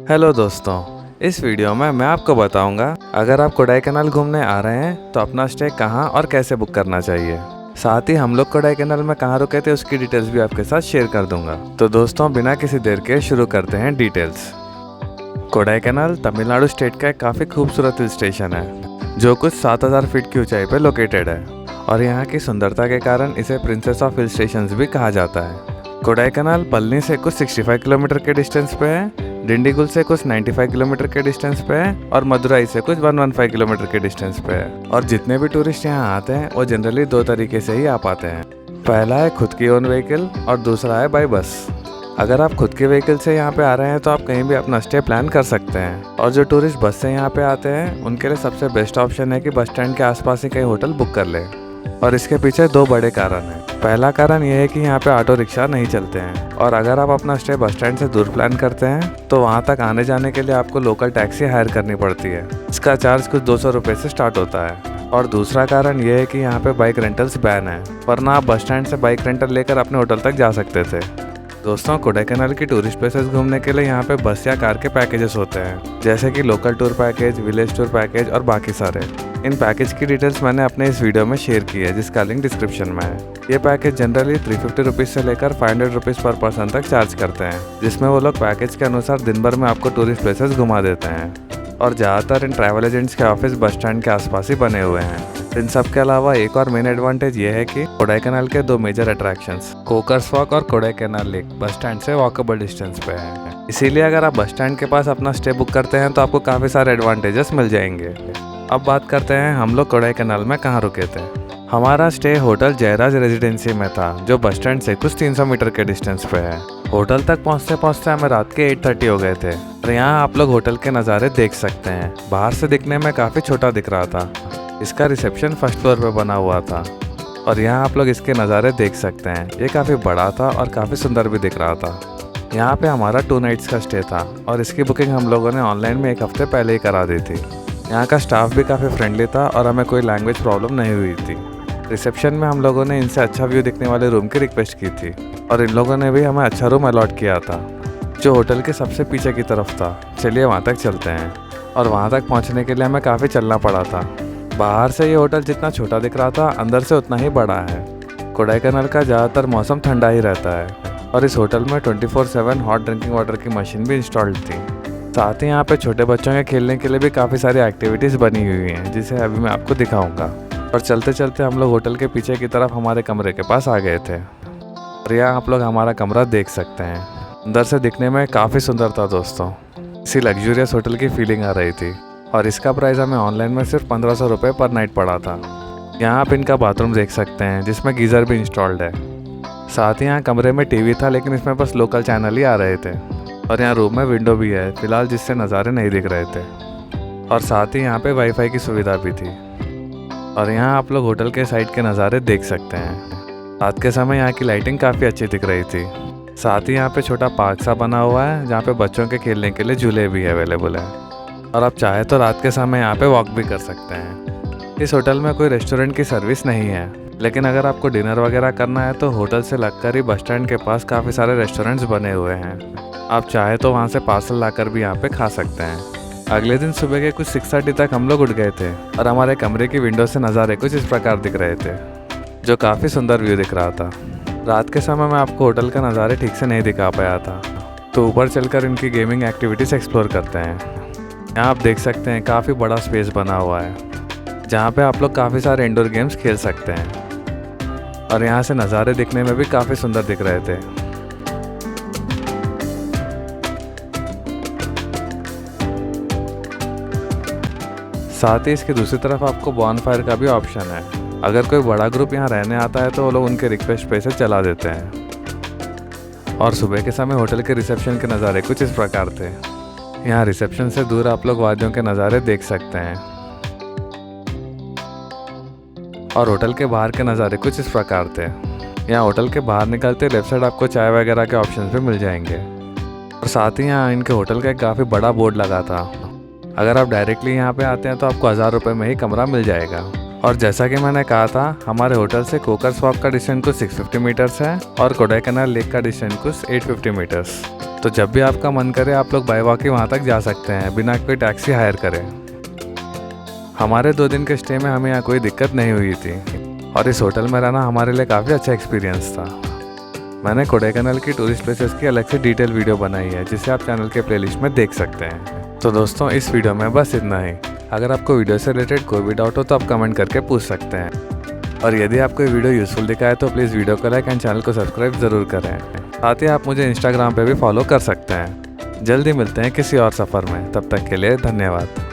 Hello दोस्तों, इस video में मैं आपको बताऊंगा अगर आप कोडाईकनाल घूमने आ रहे हैं तो अपना स्टे कहां और कैसे बुक करना चाहिए। साथ ही हम लोग कोडाईकनाल में कहां रुके थे उसकी डिटेल्स भी आपके साथ शेयर कर दूंगा। तो दोस्तों बिना किसी देर के शुरू करते हैं डिटेल्स। कोडाईकनाल तमिलनाडु स्टेट का एक काफ़ी खूबसूरत हिल स्टेशन है जो कुछ 7000 फीट की ऊंचाई पर लोकेटेड है और यहाँ की सुंदरता के कारण इसे प्रिंसेस ऑफ हिल स्टेशन भी कहा जाता है। कोडाईकनाल पलनी से कुछ 65 किलोमीटर के डिस्टेंस पे है, डिंडीगुल से कुछ 95 किलोमीटर के डिस्टेंस पे है और मदुराई से कुछ 115 किलोमीटर के डिस्टेंस पे है। और जितने भी टूरिस्ट यहाँ आते हैं वो जनरली दो तरीके से ही आ पाते हैं। पहला है खुद की ओन व्हीकल और दूसरा है बाई बस। अगर आप खुद के व्हीकल से यहाँ पे आ रहे हैं तो आप कहीं भी अपना स्टे प्लान कर सकते हैं और जो टूरिस्ट बस से यहाँ पे आते हैं उनके लिए सबसे बेस्ट ऑप्शन है कि बस स्टैंड के आसपास ही कहीं होटल बुक कर ले। और इसके पीछे दो बड़े कारण हैं। पहला कारण यह है कि यहाँ पे ऑटो रिक्शा नहीं चलते हैं और अगर आप अपना स्टे बस स्टैंड से दूर प्लान करते हैं तो वहाँ तक आने जाने के लिए आपको लोकल टैक्सी हायर करनी पड़ती है। इसका चार्ज कुछ 200 रुपये से स्टार्ट होता है। और दूसरा कारण यह है कि यहाँ पे बाइक रेंटल्स बैन है, वरना आप बस स्टैंड से बाइक रेंटल लेकर अपने होटल तक जा सकते थे। दोस्तों कोडाईकनाल की टूरिस्ट प्लेसेस घूमने के लिए यहाँ पे बस या कार के पैकेजेस होते हैं, जैसे कि local tour package, village tour package और बाकी सारे। इन पैकेज की डिटेल्स मैंने अपने इस वीडियो में शेयर की है जिसका लिंक डिस्क्रिप्शन में है। ये पैकेज जनरली 350 रुपीज़ से लेकर 500 रुपीज़ पर पर्सन तक चार्ज करते हैं, जिसमें वो लोग पैकेज के अनुसार दिन भर में आपको टूरिस्ट प्लेसेस घुमा देते हैं। और ज़्यादातर इन ट्रैवल एजेंट्स के ऑफिस बस स्टैंड के आसपास ही बने हुए हैं। इन सब के अलावा एक और मेन एडवांटेज ये है कि कोडाईकनाल के दो मेजर अट्रैक्शंस कोकर्स वॉक और कोडाईकनाल लेक बस स्टैंड से वॉकेबल डिस्टेंस पे है। इसीलिए अगर आप बस स्टैंड के पास अपना स्टे बुक करते हैं तो आपको काफ़ी सारे एडवांटेजेस मिल जाएंगे। अब बात करते हैं हम लोग कोडाईकनाल में कहाँ रुके थे। हमारा स्टे होटल जयराज रेजिडेंसी में था जो बस स्टैंड से कुछ 300 मीटर के डिस्टेंस पे है। होटल तक पहुँचते पहुँचते हमें रात के 8:30 हो गए थे और यहाँ आप लोग होटल के नज़ारे देख सकते हैं। बाहर से दिखने में काफ़ी छोटा दिख रहा था। इसका रिसेप्शन फर्स्ट फ्लोर पे बना हुआ था और यहाँ आप लोग इसके नज़ारे देख सकते हैं। ये काफ़ी बड़ा था और काफ़ी सुंदर भी दिख रहा था। यहाँ पे हमारा 2 नाइट्स का स्टे था और इसकी बुकिंग हम लोगों ने ऑनलाइन में 1 हफ्ते पहले ही करा दी थी। यहाँ का स्टाफ भी काफ़ी फ्रेंडली था और हमें कोई लैंग्वेज प्रॉब्लम नहीं हुई थी। रिसेप्शन में हम लोगों ने इनसे अच्छा व्यू दिखने वाले रूम की रिक्वेस्ट की थी और इन लोगों ने भी हमें अच्छा रूम अलॉट किया था जो होटल के सबसे पीछे की तरफ था। चलिए वहाँ तक चलते हैं। और वहाँ तक पहुँचने के लिए हमें काफ़ी चलना पड़ा था। बाहर से ये होटल जितना छोटा दिख रहा था अंदर से उतना ही बड़ा है। कोडाईकनाल का ज़्यादातर मौसम ठंडा ही रहता है और इस होटल में 24/7 हॉट ड्रिंकिंग वाटर की मशीन भी इंस्टॉल्ड थी। साथ ही यहाँ पे छोटे बच्चों के खेलने के लिए भी काफ़ी सारी एक्टिविटीज़ बनी हुई हैं जिसे अभी मैं आपको दिखाऊंगा। और चलते चलते हम लोग होटल के पीछे की तरफ हमारे कमरे के पास आ गए थे और यहाँ आप लोग हमारा कमरा देख सकते हैं। अंदर से दिखने में काफ़ी सुंदर था दोस्तों। इसी लग्जूरियस होटल की फीलिंग आ रही थी और इसका प्राइस हमें ऑनलाइन में सिर्फ 1500 रुपये पर नाइट पड़ा था। यहाँ आप इनका बाथरूम देख सकते हैं जिसमें गीज़र भी इंस्टॉल्ड है। साथ ही यहाँ कमरे में टीवी था लेकिन इसमें बस लोकल चैनल ही आ रहे थे और यहाँ रूम में विंडो भी है फिलहाल जिससे नज़ारे नहीं दिख रहे थे। और साथ ही यहाँ पे वाईफाई की सुविधा भी थी और यहाँ आप लोग होटल के साइड के नज़ारे देख सकते हैं। रात के समय यहाँ की लाइटिंग काफ़ी अच्छी दिख रही थी। साथ ही यहाँ पे छोटा पार्क सा बना हुआ है जहाँ पे बच्चों के खेलने के लिए झूले भी अवेलेबल है और आप चाहे तो रात के समय यहाँ पे वॉक भी कर सकते हैं। इस होटल में कोई रेस्टोरेंट की सर्विस नहीं है, लेकिन अगर आपको डिनर वगैरह करना है तो होटल से लगकर ही बस स्टैंड के पास काफ़ी सारे रेस्टोरेंट्स बने हुए हैं। आप चाहे तो वहाँ से पार्सल लाकर भी यहाँ पे खा सकते हैं। अगले दिन सुबह के कुछ 6:30 तक हम लोग उठ गए थे और हमारे कमरे की विंडो से नज़ारे कुछ इस प्रकार दिख रहे थे जो काफ़ी सुंदर व्यू दिख रहा था। रात के समय मैं आपको होटल का नज़ारे ठीक से नहीं दिखा पाया था, तो ऊपर चलकर इनकी गेमिंग एक्टिविटीज़ एक्सप्लोर करते हैं। यहाँ आप देख सकते हैं काफ़ी बड़ा स्पेस बना हुआ है जहाँ पे आप लोग काफ़ी सारे इंडोर गेम्स खेल सकते हैं और यहाँ से नज़ारे दिखने में भी काफ़ी सुंदर दिख रहे थे। साथ ही इसकी दूसरी तरफ आपको बॉनफायर का भी ऑप्शन है। अगर कोई बड़ा ग्रुप यहाँ रहने आता है तो वो लोग उनके रिक्वेस्ट पे से चला देते हैं। और सुबह के समय होटल के रिसेप्शन के नज़ारे कुछ इस प्रकार थे। यहाँ रिसेप्शन से दूर आप लोग वादियों के नज़ारे देख सकते हैं और होटल के बाहर के नज़ारे कुछ इस प्रकार थे। यहाँ होटल के बाहर निकलते लेफ्ट साइड आपको चाय वगैरह के ऑप्शंस भी मिल जाएंगे। और साथ ही यहाँ इनके होटल का एक काफ़ी बड़ा बोर्ड लगा था। अगर आप डायरेक्टली यहाँ पे आते हैं तो आपको 1000 रुपये में ही कमरा मिल जाएगा और जैसा कि मैंने कहा था, हमारे होटल से कोकर्स वॉक का डिस्टेंस कुछ 650 मीटर्स है और कोडाईकनाल लेक का डिस्टेंस कुछ 850 मीटर्स। तो जब भी आपका मन करे आप लोग बाय वॉक ही वहाँ तक जा सकते हैं बिना कोई टैक्सी हायर करें। हमारे 2 दिन के स्टे में हमें यहाँ कोई दिक्कत नहीं हुई थी और इस होटल में रहना हमारे लिए काफ़ी अच्छा एक्सपीरियंस था। मैंने कोडाईकनाल की टूरिस्ट प्लेसेस की अलग से डिटेल वीडियो बनाई है जिसे आप चैनल के प्लेलिस्ट में देख सकते हैं। तो दोस्तों, इस वीडियो में बस इतना ही। अगर आपको वीडियो से रिलेटेड कोई भी डाउट हो तो आप कमेंट करके पूछ सकते हैं। और यदि आपको ये वीडियो यूजफुल दिखा है तो प्लीज़ वीडियो को लाइक एंड चैनल को सब्सक्राइब ज़रूर करें। साथ ही आप मुझे इंस्टाग्राम पे भी फॉलो कर सकते हैं। जल्दी मिलते हैं किसी और सफ़र में, तब तक के लिए धन्यवाद।